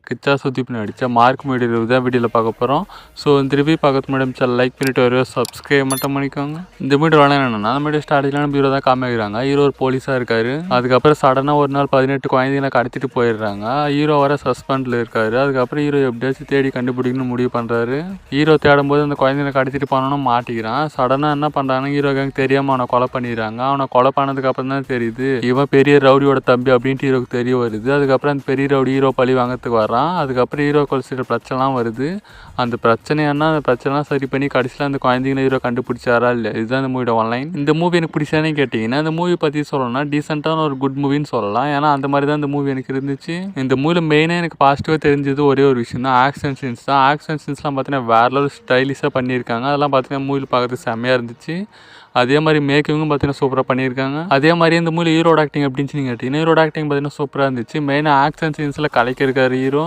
கிச்சா சுதீப் நடித்த mark movie review தான் வீடியோவில் பார்க்க போகிறோம். ஸோ இந்த ரிவ்யூ பார்க்கறது முன்னாடி சேனல் லைக் பண்ணிட்டு வருவோம், சப்ஸ்கிரைப் மட்டும் பண்ணிக்கோங்க. இந்த வீடியோ என்னன்னா அந்த வீடியோ ஸ்டார்டிங்லாம் ஹீரோ தான் காமிக்கிறாங்க. ஹீரோ ஒரு போலீஸாக இருக்காரு. அதுக்கப்புறம் சடனாக ஒரு நாள் 18 குழந்தைங்களை கடத்திட்டு போயிடுறாங்க. ஹீரோ வர சஸ்பெண்டில் இருக்காரு. அதுக்கப்புறம் ஹீரோ எப்படியாச்சும் தேடி கண்டுபிடிக்கணும்னு முடிவு பண்ணுறாரு. ஹீரோ தேடும் போது அந்த குழந்தைங்களை கடத்திட்டு போனோன்னு மாட்டிக்கிறான். சடனாக என்ன பண்ணுறாங்க, ஹீரோக்கு தெரியாமல் அவனை கொலை பண்ணிடுறாங்க. அவனை கொலை பண்ணதுக்கு அப்புறம் தான் தெரியுது இவன் பெரிய ரவுடியோட தம்பி அப்படின்ட்டு ஹீரோக்கு தெரிய வருது. அதுக்கப்புறம் அந்த பெரிய ரவுடி ஹீரோ பழி வாங்கிறதுக்கு வரான். அதுக்கப்புறம் ஹீரோ சில பிரச்சனைலாம் வருது. அந்த பிரச்சனைலாம் சரி பண்ணி கடைசியில் அந்த குழந்தைங்களை ஹீரோ கண்டுபிடிச்சாரா இல்லை, இதுதான் இந்த மூவியோட ஒன்லைன். இந்த மூவி எனக்கு பிடிச்சானே கேட்டிங்கன்னா, இந்த மூவி பற்றி சொல்லணும்னா டீசெண்டான ஒரு குட் மூவின்னு சொல்லலாம். ஏன்னா அந்த மாதிரி தான் இந்த மூவி எனக்கு இருந்துச்சு. இந்த மூவியில் மெயினாக எனக்கு பாசிட்டிவாக தெரிஞ்சது ஒரே ஒரு விஷயம் தான், ஆக்ஷன் சீன்ஸ் தான். ஆக்ஷன் சீன்ஸ்லாம் பார்த்தீங்கன்னா வேற லெவல் ஸ்டைலிஷாக பண்ணியிருக்காங்க. அதெல்லாம் பார்த்தீங்கன்னா மூவியில் பார்க்கறதுக்கு செம்மையாக இருந்துச்சு. அதே மாதிரி மேக்கிங்கும் பார்த்தீங்கன்னா சூப்பராக பண்ணியிருக்காங்க. அதே மாதிரி இந்த மூவி ஹீரோட ஆக்டிங் எப்படின்னு கேட்டிங்கன்னா, ஹீரோட ஆக்டிங் பார்த்தீங்கன்னா சூப்பராக இருந்துச்சு. மெயினாக ஆக்ஷன் சீன்ஸில் கலைக்கிருக்காரு ஹீரோ.